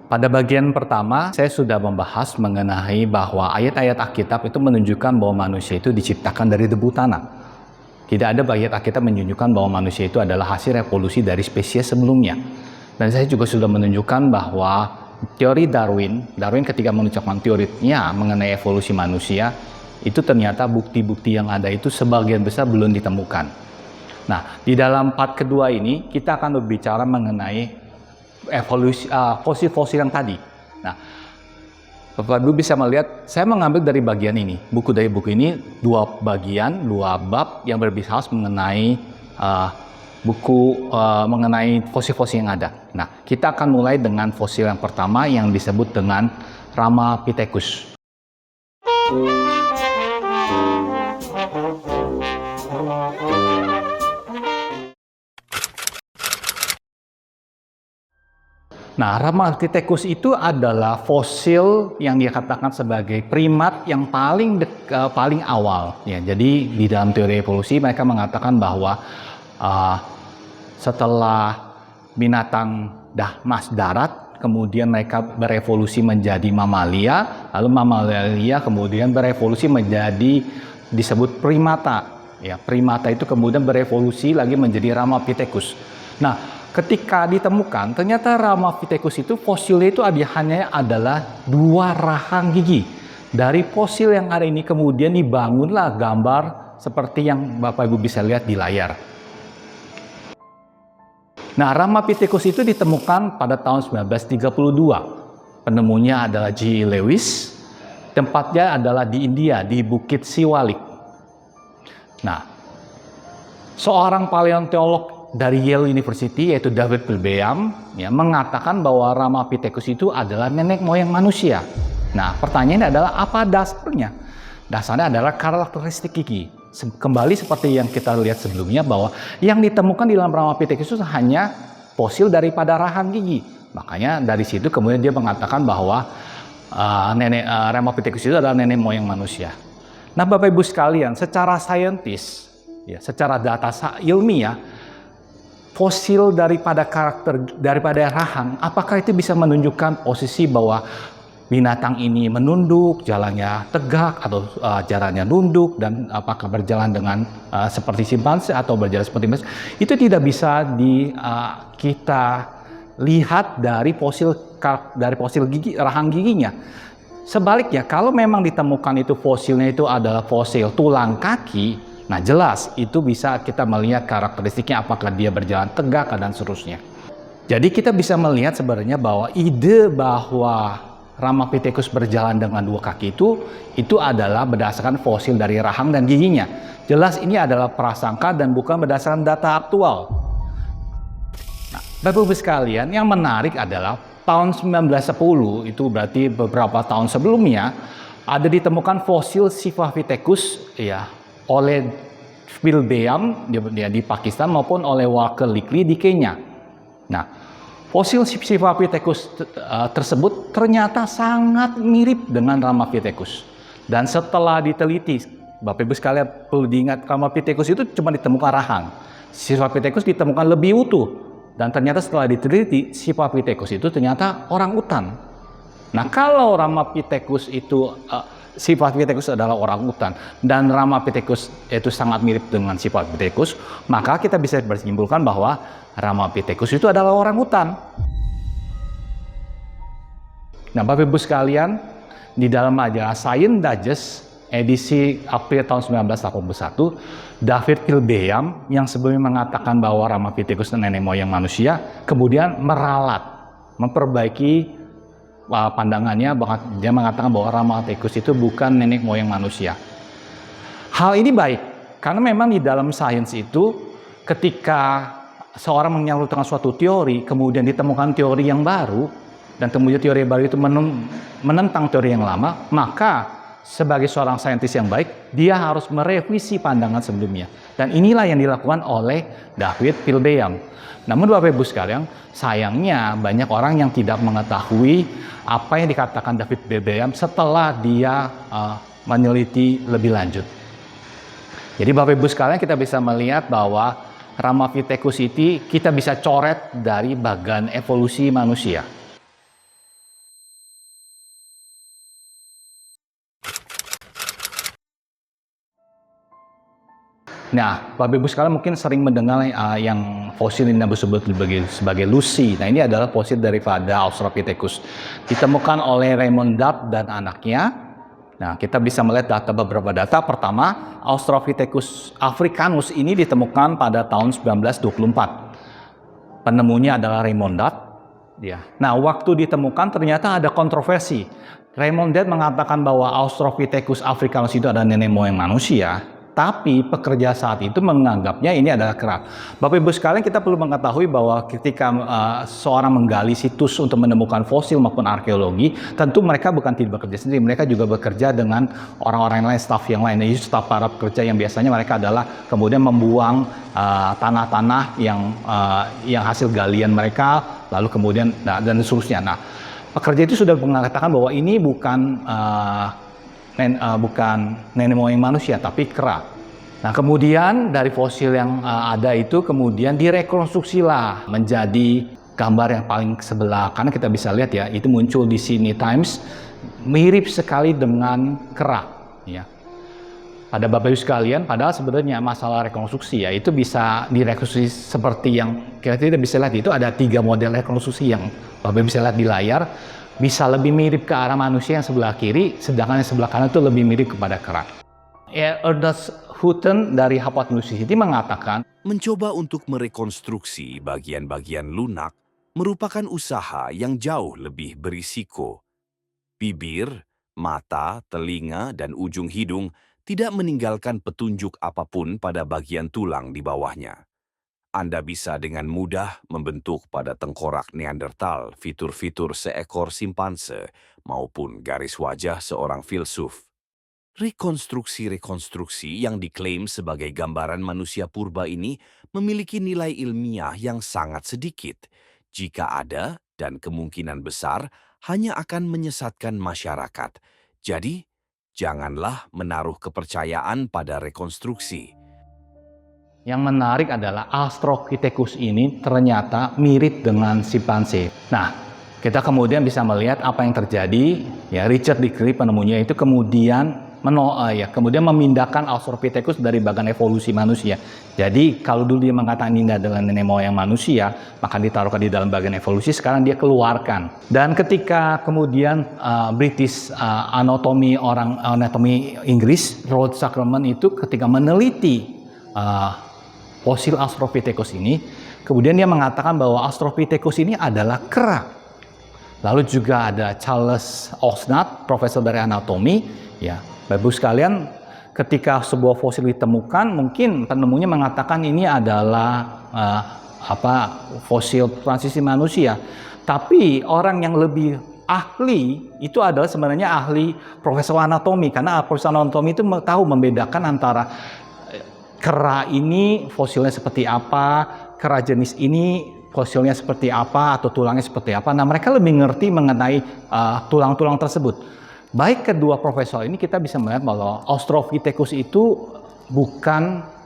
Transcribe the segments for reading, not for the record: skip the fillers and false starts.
Pada bagian pertama, saya sudah membahas mengenai bahwa ayat-ayat Alkitab itu menunjukkan bahwa manusia itu diciptakan dari debu tanah. Tidak ada ayat Alkitab menunjukkan bahwa manusia itu adalah hasil evolusi dari spesies sebelumnya. Dan saya juga sudah menunjukkan bahwa teori Darwin ketika menunjukkan teorinya mengenai evolusi manusia, itu ternyata bukti-bukti yang ada itu sebagian besar belum ditemukan. Nah, di dalam part kedua ini, kita akan berbicara mengenai evolusi fosil-fosil yang tadi. Nah, Bapak Ibu bisa melihat, saya mengambil dari bagian ini. Dari buku ini dua bagian, dua bab yang berbicara mengenai mengenai fosil-fosil yang ada. Nah, kita akan mulai dengan fosil yang pertama yang disebut dengan Ramapithecus. Nah, Ramapithecus itu adalah fosil yang dikatakan sebagai primat yang paling awal. Ya, jadi di dalam teori evolusi mereka mengatakan bahwa setelah binatang mas darat, kemudian mereka berevolusi menjadi mamalia, lalu mamalia kemudian berevolusi menjadi disebut primata. Ya, primata itu kemudian berevolusi lagi menjadi Ramapithecus. Nah, ketika ditemukan, ternyata Ramapithecus itu fosilnya itu hanya adalah dua rahang gigi. Dari fosil yang ada ini kemudian dibangunlah gambar seperti yang Bapak Ibu bisa lihat di layar. Nah, Ramapithecus itu ditemukan pada tahun 1932. Penemunya adalah G. Lewis. Tempatnya adalah di India, di Bukit Siwalik. Nah, seorang paleontolog dari Yale University yaitu David Pilbeam ya, mengatakan bahwa Ramapithecus itu adalah nenek moyang manusia. Nah, pertanyaannya adalah apa dasarnya? Dasarnya adalah karakteristik gigi. Kembali seperti yang kita lihat sebelumnya bahwa yang ditemukan di dalam Ramapithecus itu hanya fosil daripada rahang gigi. Makanya dari situ kemudian dia mengatakan bahwa Ramapithecus itu adalah nenek moyang manusia. Nah, Bapak Ibu sekalian, secara saintis, ya, secara data ilmiah, fosil daripada rahang, apakah itu bisa menunjukkan posisi bahwa binatang ini menunduk, jalannya tegak atau jalannya nunduk, dan apakah berjalan dengan seperti simpanse atau berjalan seperti manusia? Itu tidak bisa kita lihat dari fosil gigi, rahang giginya. Sebaliknya, kalau memang ditemukan itu fosilnya itu adalah fosil tulang kaki, nah jelas itu bisa kita melihat karakteristiknya apakah dia berjalan tegak dan seterusnya. Jadi kita bisa melihat sebenarnya bahwa ide bahwa Ramapithecus berjalan dengan dua kaki itu adalah berdasarkan fosil dari rahang dan giginya. Jelas ini adalah prasangka dan bukan berdasarkan data aktual. Nah, Bapak Ibu sekalian, yang menarik adalah tahun 1910, itu berarti beberapa tahun sebelumnya, ada ditemukan fosil Siphavithecus ya, oleh Pilbeam di Pakistan maupun oleh Walker Lickly di Kenya. Nah, fosil Siphavithecus tersebut ternyata sangat mirip dengan Ramapithecus. Dan setelah diteliti, Bapak Ibu sekalian perlu diingat, Ramapithecus itu cuma ditemukan rahang. Siphavithecus ditemukan lebih utuh. Dan ternyata setelah diteliti, Siphavithecus itu ternyata orang utan. Nah, kalau Ramapithecus itu Siphavithecus adalah orang utan dan Ramapithecus itu sangat mirip dengan Siphavithecus, maka kita bisa bersimpulkan bahwa Ramapithecus itu adalah orang utan. Nah, Bapak Ibu sekalian, di dalam majalah Science Digest edisi April tahun 1981, David Pilbeam yang sebelumnya mengatakan bahwa Ramapithecus nenek moyang manusia, kemudian meralat, memperbaiki pandangannya, dia mengatakan bahwa Ramapithecus itu bukan nenek moyang manusia. Hal ini baik, karena memang di dalam sains itu ketika seorang menyalurkan suatu teori, kemudian ditemukan teori yang baru, dan kemudian teori baru itu menentang teori yang lama, maka sebagai seorang saintis yang baik, dia harus merevisi pandangan sebelumnya. Dan inilah yang dilakukan oleh David Pilbeam. Namun Bapak Ibu sekalian, sayangnya banyak orang yang tidak mengetahui apa yang dikatakan David Pilbeam setelah dia meneliti lebih lanjut. Jadi Bapak Ibu sekalian, kita bisa melihat bahwa Ramapithecus itu kita bisa coret dari bagian evolusi manusia. Nah, Bapak Ibu sekalian mungkin sering mendengar yang fosil ini disebut sebagai Lucy. Nah, ini adalah fosil daripada Australopithecus. Ditemukan oleh Raymond Dart dan anaknya. Nah, kita bisa melihat beberapa data. Pertama, Australopithecus africanus ini ditemukan pada tahun 1924. Penemunya adalah Raymond Dart. Ya. Nah, waktu ditemukan ternyata ada kontroversi. Raymond Dart mengatakan bahwa Australopithecus africanus itu adalah nenek moyang manusia. Tapi pekerja saat itu menganggapnya ini adalah kera. Bapak Ibu sekalian, kita perlu mengetahui bahwa ketika seorang menggali situs untuk menemukan fosil maupun arkeologi, tentu mereka bukan tidak bekerja sendiri, mereka juga bekerja dengan orang-orang lain, staf yang lain. Jadi staf para pekerja yang biasanya mereka adalah kemudian membuang tanah-tanah yang hasil galian mereka, lalu kemudian dan seterusnya. Nah, pekerja itu sudah mengatakan bahwa ini bukan nenek moyang manusia, tapi kera. Nah, kemudian dari fosil yang ada itu kemudian direkonstruksilah menjadi gambar yang paling sebelah. Karena kita bisa lihat ya, itu muncul di Sydney Times, mirip sekali dengan kera. Ya. Pada Bapak Ibu sekalian, padahal sebenarnya masalah rekonstruksi ya, itu bisa direkonstruksi seperti yang kita bisa lihat. Itu ada 3 model rekonstruksi yang Bapak Ibu bisa lihat di layar. Bisa lebih mirip ke arah manusia yang sebelah kiri, sedangkan yang sebelah kanan itu lebih mirip kepada kera. Ernest Houghton dari Harvard University mengatakan, mencoba untuk merekonstruksi bagian-bagian lunak merupakan usaha yang jauh lebih berisiko. Bibir, mata, telinga, dan ujung hidung tidak meninggalkan petunjuk apapun pada bagian tulang di bawahnya. Anda bisa dengan mudah membentuk pada tengkorak Neandertal fitur-fitur seekor simpanse maupun garis wajah seorang filsuf. Rekonstruksi-rekonstruksi yang diklaim sebagai gambaran manusia purba ini memiliki nilai ilmiah yang sangat sedikit. Jika ada, dan kemungkinan besar, hanya akan menyesatkan masyarakat. Jadi, janganlah menaruh kepercayaan pada rekonstruksi. yang menarik adalah Australopithecus ini ternyata mirip dengan simpanse. Nah, kita kemudian bisa melihat apa yang terjadi. Ya, Richard Dickley penemunya itu kemudian memindahkan Australopithecus dari bagian evolusi manusia. Jadi kalau dulu dia mengatakan ini adalah nenek moyang manusia, maka ditaruhkan di dalam bagian evolusi. Sekarang dia keluarkan. Dan ketika kemudian British anatomi Inggris, Rhodes Sacrament itu ketika meneliti fosil Australopithecus ini, kemudian dia mengatakan bahwa Australopithecus ini adalah kera. Lalu juga ada Charles Osnath, profesor dari anatomi, ya. Bapak-Ibu sekalian, ketika sebuah fosil ditemukan, mungkin penemunya mengatakan ini adalah fosil transisi manusia. Tapi orang yang lebih ahli itu adalah sebenarnya ahli profesor anatomi, karena profesor anatomi itu tahu membedakan antara kera ini fosilnya seperti apa, kera jenis ini fosilnya seperti apa, atau tulangnya seperti apa. Nah, mereka lebih ngerti mengenai tulang-tulang tersebut. Baik kedua profesor ini kita bisa melihat bahwa Australopithecus itu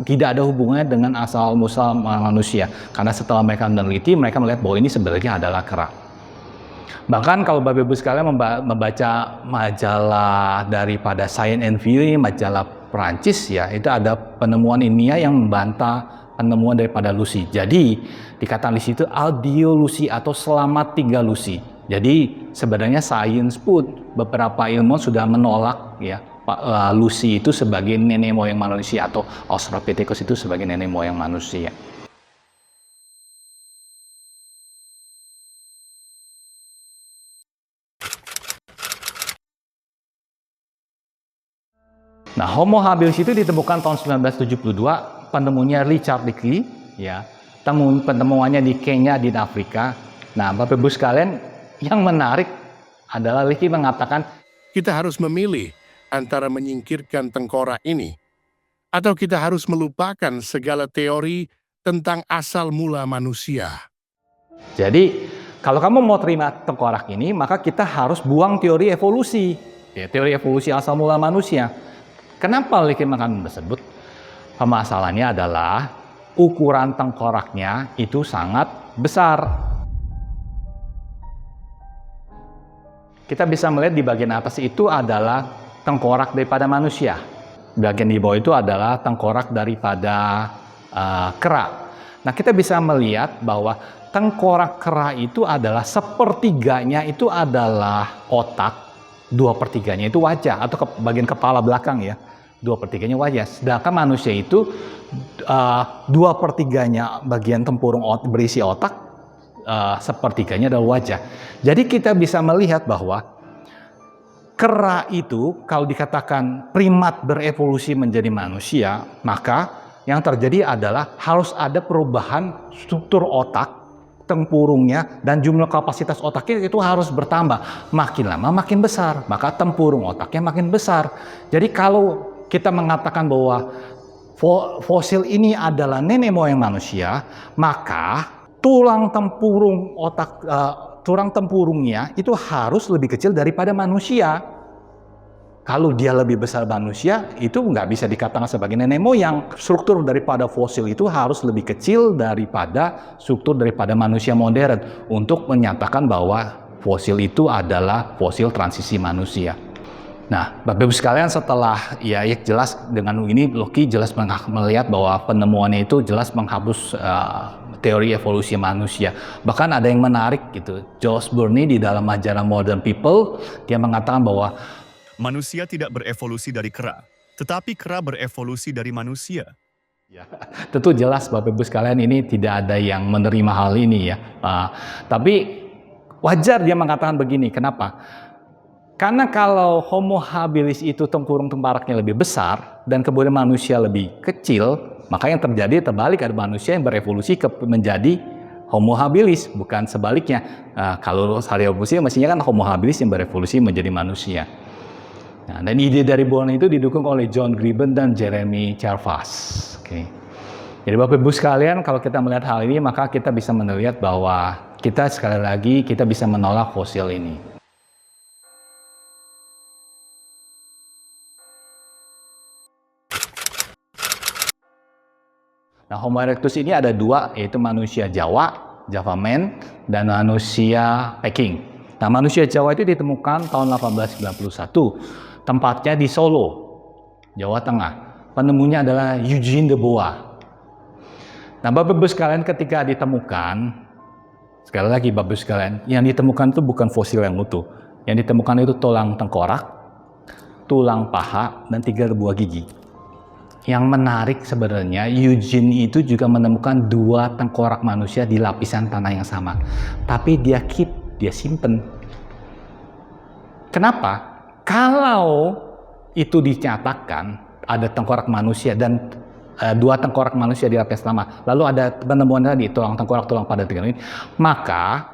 tidak ada hubungannya dengan asal-muasal manusia. Karena setelah mereka meneliti, mereka melihat bahwa ini sebenarnya adalah kera. Bahkan kalau Bapak Ibu sekalian membaca majalah daripada Science and Vie, majalah Perancis ya, itu ada penemuan ilmiah yang membantah penemuan daripada Lucy. Jadi dikatakan di situ Audio Lucy atau selamat 3 Lucy. Jadi sebenarnya sains pun beberapa ilmuwan sudah menolak ya Lucy itu sebagai nenek moyang manusia atau Australopithecus itu sebagai nenek moyang manusia. Nah, Homo habilis itu ditemukan tahun 1972, penemunya Richard Dickley, ya. Penemuannya di Kenya, di Afrika. Nah, Bapak Ibu sekalian, yang menarik adalah Dickley mengatakan, kita harus memilih antara menyingkirkan tengkorak ini, atau kita harus melupakan segala teori tentang asal mula manusia. Jadi, kalau kamu mau terima tengkorak ini, maka kita harus buang teori evolusi. Ya, teori evolusi asal mula manusia. Kenapa Dickley mengatakan tersebut? Permasalahannya adalah ukuran tengkoraknya itu sangat besar. Kita bisa melihat di bagian atas itu adalah tengkorak daripada manusia. bagian di bawah itu adalah tengkorak daripada kera. Nah, kita bisa melihat bahwa tengkorak kera itu adalah sepertiganya itu adalah otak, 2/3-nya itu wajah atau bagian kepala belakang ya, 2/3-nya wajah. Sedangkan manusia itu 2/3-nya bagian tempurung berisi otak, 1/3-nya adalah wajah. Jadi kita bisa melihat bahwa kera itu kalau dikatakan primat berevolusi menjadi manusia, maka yang terjadi adalah harus ada perubahan struktur otak, tempurungnya, dan jumlah kapasitas otaknya itu harus bertambah. Makin lama makin besar, maka tempurung otaknya makin besar. Jadi kalau kita mengatakan bahwa fosil ini adalah nenek moyang manusia, maka tulang tempurung otak, tulang tempurungnya itu harus lebih kecil daripada manusia. Kalau dia lebih besar manusia, itu nggak bisa dikatakan sebagai nenek moyang. Struktur daripada fosil itu harus lebih kecil daripada struktur daripada manusia modern untuk menyatakan bahwa fosil itu adalah fosil transisi manusia. Nah, Bapak Ibu sekalian, setelah ya jelas dengan ini Loki jelas melihat bahwa penemuannya itu jelas menghapus teori evolusi manusia. Bahkan ada yang menarik gitu. Josh Burney di dalam majalah Modern People, dia mengatakan bahwa manusia tidak berevolusi dari kera, tetapi kera berevolusi dari manusia. ya, tentu jelas Bapak Ibu sekalian ini tidak ada yang menerima hal ini ya. Tapi wajar dia mengatakan begini, kenapa? Karena kalau Homo habilis itu tempurung tengkoraknya lebih besar dan kemudian manusia lebih kecil, maka yang terjadi terbalik, ada manusia yang berevolusi menjadi Homo habilis, bukan sebaliknya. Kalau hal evolusi mestinya kan Homo habilis yang berevolusi menjadi manusia. Nah, dan ide dari Bourne itu didukung oleh John Gribben dan Jeremy Charvas. Oke. Jadi Bapak Ibu sekalian, kalau kita melihat hal ini, maka kita bisa melihat bahwa kita sekali lagi kita bisa menolak fosil ini. Nah, Homo erectus ini ada dua, yaitu manusia Jawa, Java Man, dan manusia Peking. Nah, manusia Jawa itu ditemukan tahun 1891. Tempatnya di Solo, Jawa Tengah. Penemunya adalah Eugene de Bois. Nah, Bapak Ibu sekalian, ketika ditemukan, sekali lagi Bapak Ibu sekalian, yang ditemukan itu bukan fosil yang utuh. Yang ditemukan itu tulang tengkorak, tulang paha, dan 3 buah gigi. Yang menarik sebenarnya, Eugene itu juga menemukan 2 tengkorak manusia di lapisan tanah yang sama. Tapi dia simpen. Kenapa? Kalau itu dinyatakan ada tengkorak manusia dan 2 tengkorak manusia di lapisan tanah, lalu ada penemuan tadi tulang tengkorak, tulang pada 3 ini, maka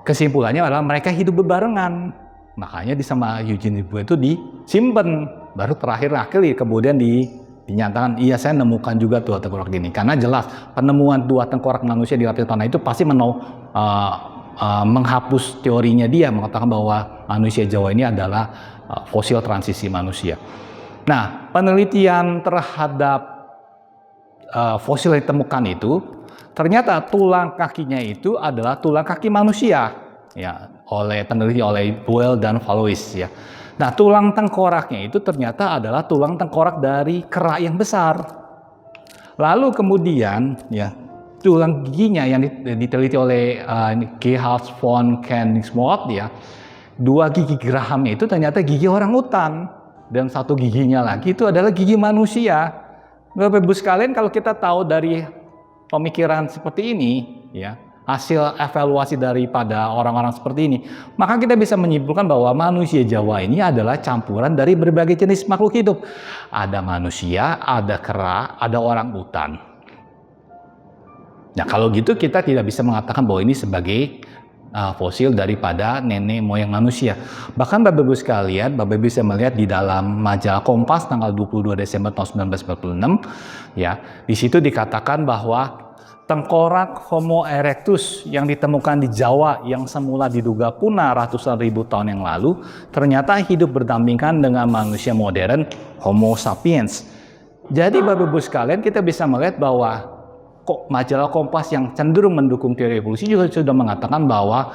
kesimpulannya adalah mereka hidup berbarengan. Makanya di sama Eugene de Bois itu disimpan, baru terakhir kemudian dinyatakan iya saya nemukan juga 2 tengkorak gini. Karena jelas penemuan 2 tengkorak manusia di lapisan tanah itu pasti menghapus teorinya dia, mengatakan bahwa manusia Jawa ini adalah fosil transisi manusia. Nah, penelitian terhadap fosil yang ditemukan itu, ternyata tulang kakinya itu adalah tulang kaki manusia, ya, oleh peneliti oleh Buell dan Valois ya. Nah, tulang tengkoraknya itu ternyata adalah tulang tengkorak dari kera yang besar. Lalu kemudian ya, tulang giginya yang diteliti oleh Gerhard von Koenigswarth ya, 2 gigi gerahamnya itu ternyata gigi orang utan, dan 1 giginya lagi itu adalah gigi manusia. Bapak Ibu sekalian, kalau kita tahu dari pemikiran seperti ini ya, hasil evaluasi daripada orang-orang seperti ini, maka kita bisa menyimpulkan bahwa manusia Jawa ini adalah campuran dari berbagai jenis makhluk hidup. Ada manusia, ada kera, ada orang utan. Nah, kalau gitu kita tidak bisa mengatakan bahwa ini sebagai fosil daripada nenek moyang manusia. Bahkan Bapak Ibu sekalian, Bapak Ibu bisa melihat di dalam majalah Kompas tanggal 22 Desember tahun 1946 ya, di situ dikatakan bahwa tengkorak Homo erectus yang ditemukan di Jawa yang semula diduga punah ratusan ribu tahun yang lalu, ternyata hidup berdampingan dengan manusia modern Homo sapiens. Jadi Bapak Ibu sekalian, kita bisa melihat bahwa majalah Kompas yang cenderung mendukung teori evolusi juga sudah mengatakan bahwa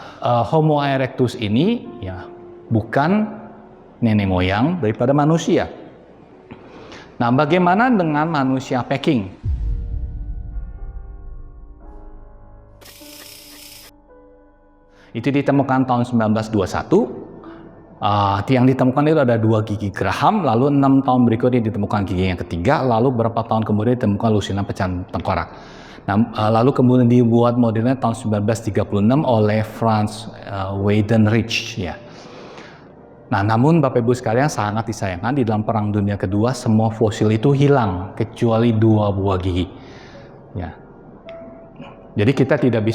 Homo erectus ini ya bukan nenek moyang daripada manusia. Nah, bagaimana dengan manusia Peking? Itu ditemukan tahun 1921. Yang ditemukan itu ada 2 gigi geraham, lalu 6 tahun berikutnya ditemukan gigi yang ketiga, lalu beberapa tahun kemudian ditemukan lusinan pecahan tengkorak. Nah, lalu kemudian dibuat modelnya tahun 1936 oleh Franz Weidenreich, ya. Nah, namun Bapak Ibu sekalian sangat disayangkan di dalam Perang Dunia Kedua semua fosil itu hilang kecuali 2 buah gigi. Ya. Jadi kita tidak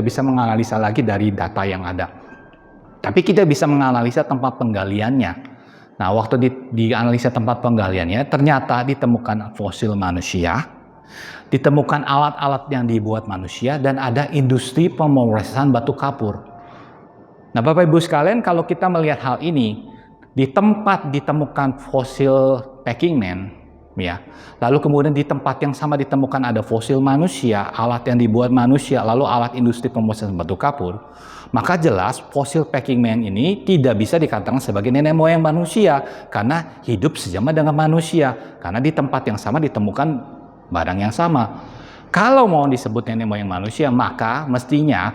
bisa menganalisa lagi dari data yang ada. Tapi kita bisa menganalisa tempat penggaliannya. Nah, waktu dianalisa tempat penggaliannya ternyata ditemukan fosil manusia, ditemukan alat-alat yang dibuat manusia, dan ada industri pemrosesan batu kapur. Nah, Bapak Ibu sekalian, kalau kita melihat hal ini, di tempat ditemukan fosil Peking Man, ya, lalu kemudian di tempat yang sama ditemukan ada fosil manusia, alat yang dibuat manusia, lalu alat industri pemrosesan batu kapur, maka jelas fosil Peking Man ini tidak bisa dikatakan sebagai nenek moyang manusia karena hidup sejaman dengan manusia, karena di tempat yang sama ditemukan barang yang sama. Kalau mau disebut nenek moyang manusia, maka mestinya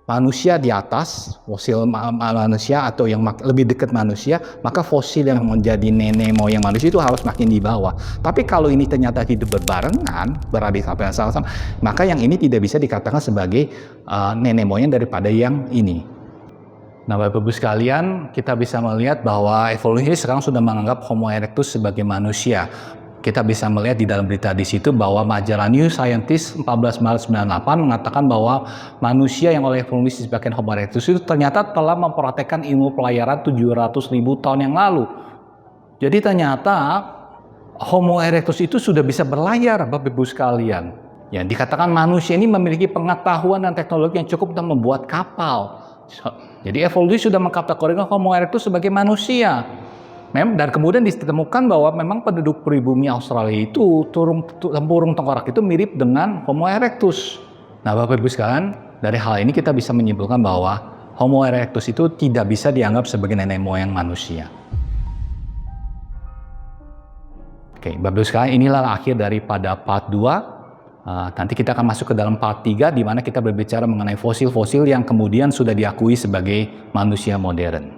manusia di atas, fosil manusia atau yang lebih dekat manusia, maka fosil yang menjadi nenek moyang manusia itu harus makin di bawah. Tapi kalau ini ternyata hidup berbarengan, berada di samping yang sama, maka yang ini tidak bisa dikatakan sebagai nenek moyang daripada yang ini. Nah, Bapak Ibu sekalian, kita bisa melihat bahwa evolusi sekarang sudah menganggap Homo erectus sebagai manusia. Kita bisa melihat di dalam berita di situ bahwa majalah New Scientist 14 Maret 98 mengatakan bahwa manusia yang oleh evolusi sebagai Homo erectus itu ternyata telah mempraktekkan ilmu pelayaran 700.000 tahun yang lalu. Jadi ternyata Homo erectus itu sudah bisa berlayar, Bapak Ibu sekalian. Ya, dikatakan manusia ini memiliki pengetahuan dan teknologi yang cukup untuk membuat kapal. Jadi evolusi sudah mengkategorikan Homo erectus sebagai manusia. Dan kemudian ditemukan bahwa memang penduduk pribumi Australia itu tempurung tengkorak itu mirip dengan Homo erectus. Nah, Bapak Ibu sekalian, dari hal ini kita bisa menyimpulkan bahwa Homo erectus itu tidak bisa dianggap sebagai nenek moyang manusia. Oke, Bapak Ibu sekalian, inilah akhir daripada part 2. Nanti kita akan masuk ke dalam part 3 di mana kita berbicara mengenai fosil-fosil yang kemudian sudah diakui sebagai manusia modern.